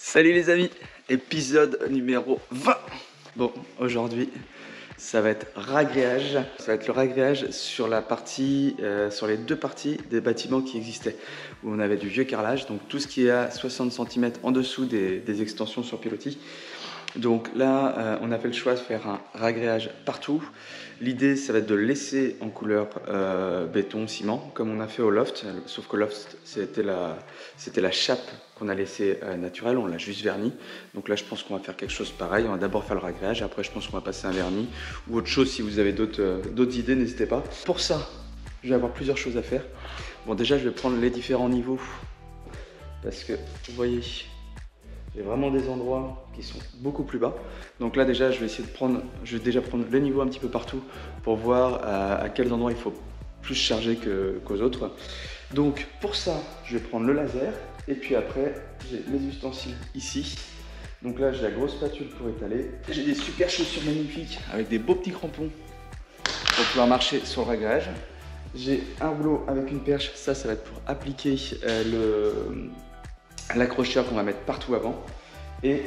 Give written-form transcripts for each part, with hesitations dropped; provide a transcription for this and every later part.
Salut les amis, épisode numéro 20. Bon, aujourd'hui, ça va être ragréage. Ça va être le ragréage sur la partie, sur les deux parties des bâtiments qui existaient, où on avait du vieux carrelage, donc tout ce qui est à 60 cm en dessous des extensions sur pilotis. Donc là, on a fait le choix de faire un ragréage partout. L'idée, ça va être de laisser en couleur béton, ciment, comme on a fait au loft. Sauf que loft, c'était la chape qu'on a laissée naturelle, on l'a juste verni. Donc là, je pense qu'on va faire quelque chose pareil. On va d'abord faire le ragréage, après je pense qu'on va passer un vernis ou autre chose. Si vous avez d'autres idées, n'hésitez pas. Pour ça, je vais avoir plusieurs choses à faire. Bon, déjà, je vais prendre les différents niveaux parce que, vous voyez, il y a vraiment des endroits qui sont beaucoup plus bas. Donc là déjà je vais déjà prendre le niveau un petit peu partout pour voir à quels endroits il faut plus charger qu'aux autres. Donc pour ça je vais prendre le laser et puis après j'ai mes ustensiles ici. Donc là j'ai la grosse spatule pour étaler. J'ai des super chaussures magnifiques avec des beaux petits crampons pour pouvoir marcher sur le ragréage. J'ai un rouleau avec une perche, ça va être pour appliquer l'accrocheur qu'on va mettre partout avant. Et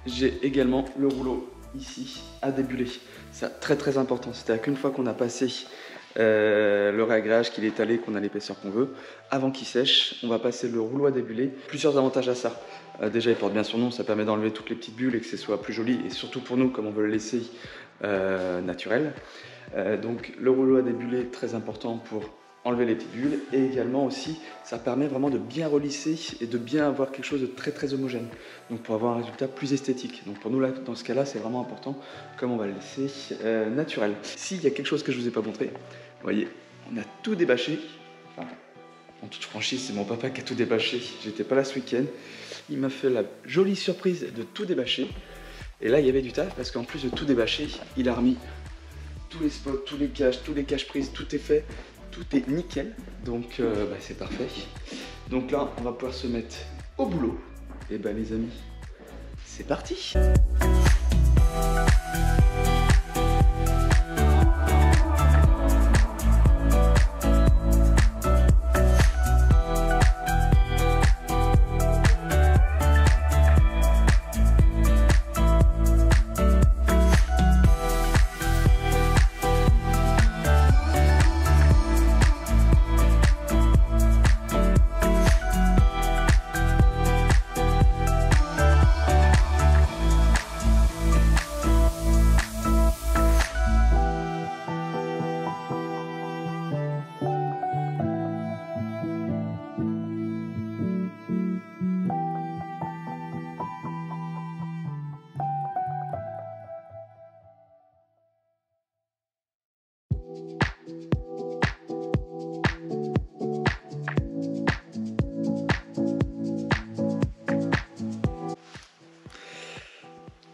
j'ai également le rouleau ici à débuler. C'est très important, c'est-à-dire qu'une fois qu'on a passé le ragréage, qu'il est étalé, qu'on a l'épaisseur qu'on veut, avant qu'il sèche, on va passer le rouleau à débuler. Plusieurs avantages à ça. Déjà il porte bien son nom, ça permet d'enlever toutes les petites bulles et que ce soit plus joli, et surtout pour nous comme on veut le laisser naturel. Donc le rouleau à débuler, très important pour enlever les petites bulles, et également aussi ça permet vraiment de bien relisser et de bien avoir quelque chose de très homogène, donc pour avoir un résultat plus esthétique. Donc pour nous là, dans ce cas là, c'est vraiment important comme on va le laisser naturel. S'il y a quelque chose que je vous ai pas montré, vous voyez, on a tout débâché. Enfin, en toute franchise, c'est mon papa qui a tout débâché, j'étais pas là ce week-end, il m'a fait la jolie surprise de tout débâcher, et là il y avait du taf parce qu'en plus de tout débâcher, il a remis tous les spots, tous les caches prises, tout est fait. Tout est nickel, donc c'est parfait. Donc là, on va pouvoir se mettre au boulot. Et les amis, c'est parti!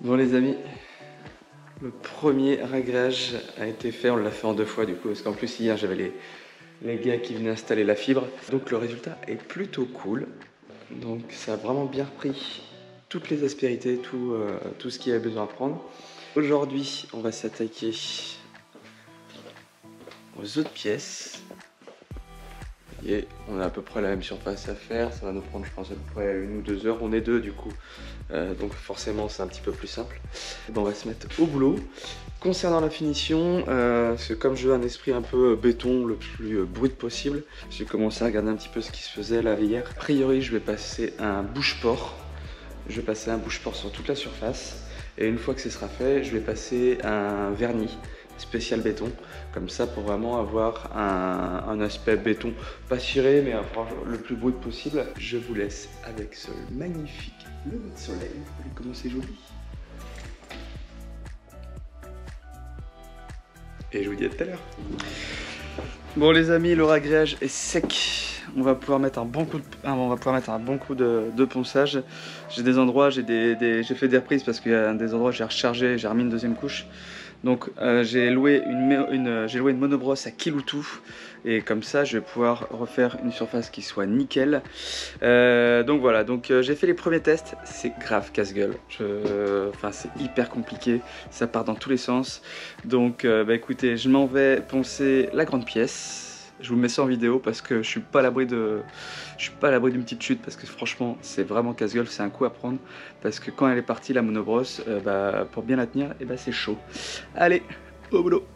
Bon les amis, le premier ragréage a été fait, on l'a fait en 2 fois du coup, parce qu'en plus hier j'avais les gars qui venaient installer la fibre. Donc le résultat est plutôt cool, donc ça a vraiment bien repris toutes les aspérités, tout ce qu'il y avait besoin à prendre. Aujourd'hui on va s'attaquer aux autres pièces. Et on a à peu près la même surface à faire, ça va nous prendre je pense à peu près 1 ou 2 heures, on est 2 du coup, donc forcément c'est un petit peu plus simple. On va se mettre au boulot. Concernant la finition, c'est comme je veux un esprit un peu béton, le plus brut possible, j'ai commencé à regarder un petit peu ce qui se faisait là hier. A priori je vais passer un bouche-port, sur toute la surface, et une fois que ce sera fait, je vais passer un vernis spécial béton, comme ça pour vraiment avoir un aspect béton, pas ciré mais avoir le plus brut possible. Je vous laisse avec ce magnifique lever de soleil. Vous voyez comment c'est joli. Et je vous dis à tout à l'heure. Bon les amis, le ragréage est sec. On va pouvoir mettre un bon coup de ponçage. J'ai des endroits, j'ai fait des reprises parce qu'il y a des endroits j'ai rechargé, j'ai remis une deuxième couche. Donc j'ai loué une monobrosse à Kiloutou, et comme ça je vais pouvoir refaire une surface qui soit nickel. Donc voilà, j'ai fait les premiers tests, c'est grave casse-gueule, enfin c'est hyper compliqué, ça part dans tous les sens. Donc écoutez, je m'en vais poncer la grande pièce Je vous mets ça en vidéo parce que je suis pas à l'abri d'une petite chute, parce que franchement c'est vraiment casse-gueule, c'est un coup à prendre, parce que quand elle est partie la monobrosse, pour bien la tenir, et c'est chaud. Allez, au boulot.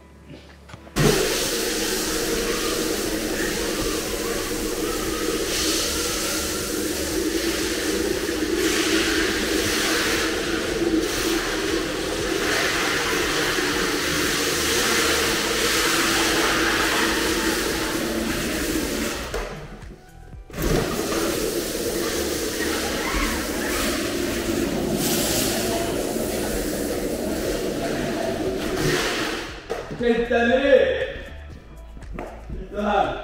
Quelle année! Putain!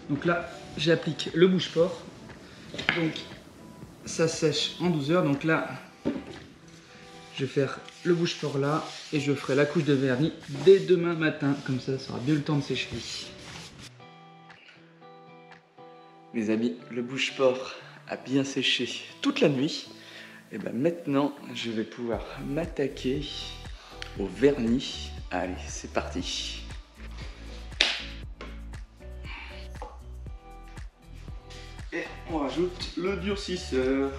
Donc là, j'applique le bouche-port. Donc ça sèche en 12 heures. Donc là, je vais faire le bouche-port là et je ferai la couche de vernis dès demain matin. Comme ça aura bien le temps de sécher. Mes amis, le bouche-port a bien séché toute la nuit. Et maintenant, je vais pouvoir m'attaquer au vernis. Allez, c'est parti. Et on rajoute le durcisseur.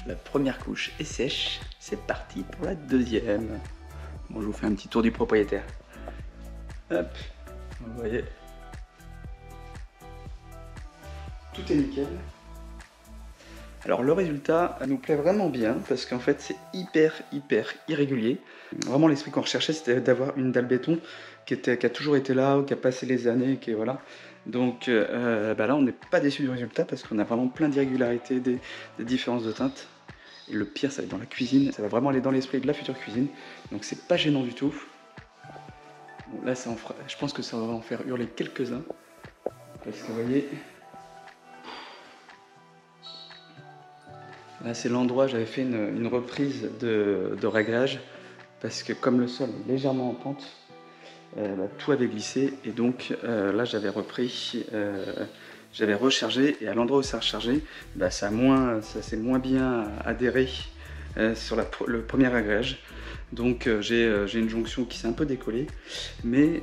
La première couche est sèche, c'est parti pour la deuxième. Bon, je vous fais un petit tour du propriétaire. Hop, vous voyez, tout est nickel. Alors le résultat nous plaît vraiment bien parce qu'en fait c'est hyper irrégulier. Vraiment l'esprit qu'on recherchait, c'était d'avoir une dalle béton qui a toujours été là, qui a passé les années, qui voilà. Donc là on n'est pas déçu du résultat parce qu'on a vraiment plein d'irrégularités, des différences de teinte. Et le pire, ça va être dans la cuisine, ça va vraiment aller dans l'esprit de la future cuisine. Donc c'est pas gênant du tout. Bon, là, je pense que ça va en faire hurler quelques-uns. Parce que vous voyez, là c'est l'endroit, j'avais fait une reprise de réglage. Parce que comme le sol est légèrement en pente, tout avait glissé. Et donc là j'avais repris, j'avais rechargé. Et à l'endroit où ça a rechargé, ça s'est moins bien adhéré sur le premier réglage. Donc j'ai une jonction qui s'est un peu décollée, mais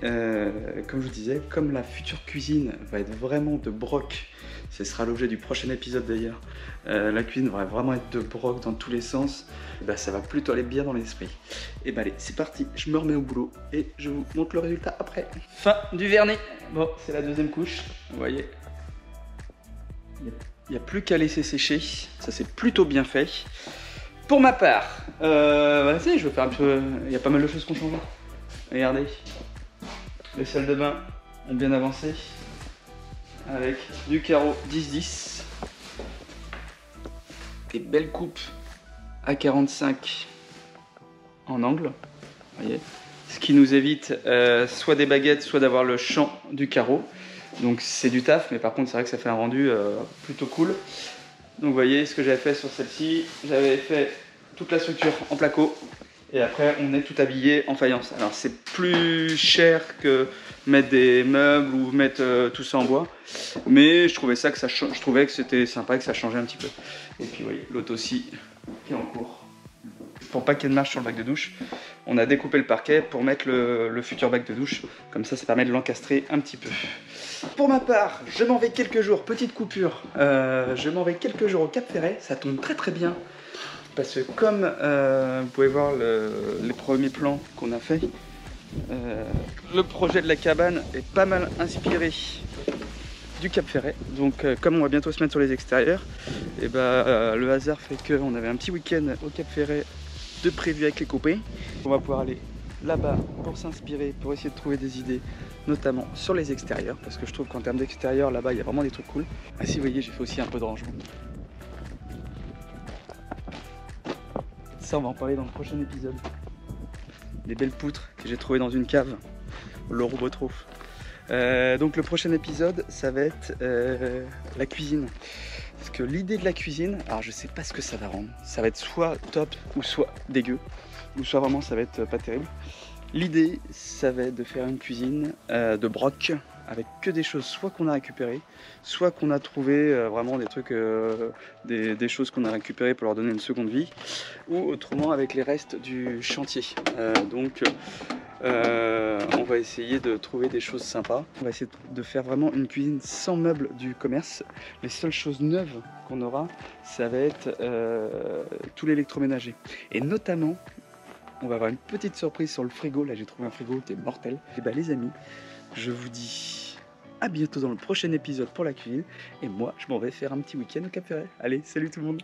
comme je vous disais, comme la future cuisine va être vraiment de broc, ce sera l'objet du prochain épisode d'ailleurs, la cuisine va vraiment être de broc dans tous les sens, ça va plutôt aller bien dans l'esprit. Et allez, c'est parti, je me remets au boulot et je vous montre le résultat après. Fin du vernis. Bon, c'est la deuxième couche, vous voyez, il n'y a plus qu'à laisser sécher, ça c'est plutôt bien fait. Pour ma part, je vais faire un peu. Il y a pas mal de choses qui ont changé. Regardez, les salles de bain ont bien avancé avec du carreau 10-10, des belles coupes à 45 en angle, voyez, ce qui nous évite soit des baguettes, soit d'avoir le champ du carreau. Donc c'est du taf, mais par contre c'est vrai que ça fait un rendu plutôt cool. Donc vous voyez ce que j'avais fait sur celle-ci, j'avais fait toute la structure en placo et après on est tout habillé en faïence. Alors c'est plus cher que mettre des meubles ou mettre tout ça en bois, mais je trouvais que c'était sympa et que ça changeait un petit peu. Et puis vous voyez l'autre aussi qui est en cours. Pour pas qu'il y ait de marche sur le bac de douche, on a découpé le parquet pour mettre le futur bac de douche, comme ça permet de l'encastrer un petit peu. Pour ma part, je m'en vais quelques jours, petite coupure, je m'en vais quelques jours au Cap Ferret, ça tombe très bien, parce que comme vous pouvez voir les premiers plans qu'on a fait, Le projet de la cabane est pas mal inspiré du Cap Ferret. Donc comme on va bientôt se mettre sur les extérieurs, et le hasard fait qu'on avait un petit week-end au Cap Ferret de prévu avec les copains. On va pouvoir aller là-bas pour s'inspirer, pour essayer de trouver des idées, notamment sur les extérieurs, parce que je trouve qu'en termes d'extérieur, là-bas, il y a vraiment des trucs cool. Ah si, vous voyez, j'ai fait aussi un peu de rangement. Ça, on va en parler dans le prochain épisode. Des belles poutres que j'ai trouvées dans une cave, le Robotro. Donc le prochain épisode, ça va être la cuisine. Parce que l'idée de la cuisine, alors je sais pas ce que ça va rendre. Ça va être soit top ou soit dégueu. Ou soit vraiment ça va être pas terrible. L'idée, ça va être de faire une cuisine de broc avec que des choses soit qu'on a récupérées, soit qu'on a trouvé vraiment des trucs, des choses qu'on a récupérées pour leur donner une seconde vie, ou autrement avec les restes du chantier. On va essayer de trouver des choses sympas. On va essayer de faire vraiment une cuisine sans meubles du commerce. Les seules choses neuves qu'on aura, ça va être tout l'électroménager. Et notamment, on va avoir une petite surprise sur le frigo. Là, j'ai trouvé un frigo qui est mortel. Et les amis, je vous dis à bientôt dans le prochain épisode pour la cuisine. Et moi, je m'en vais faire un petit week-end au Cap Ferret. Allez, salut tout le monde!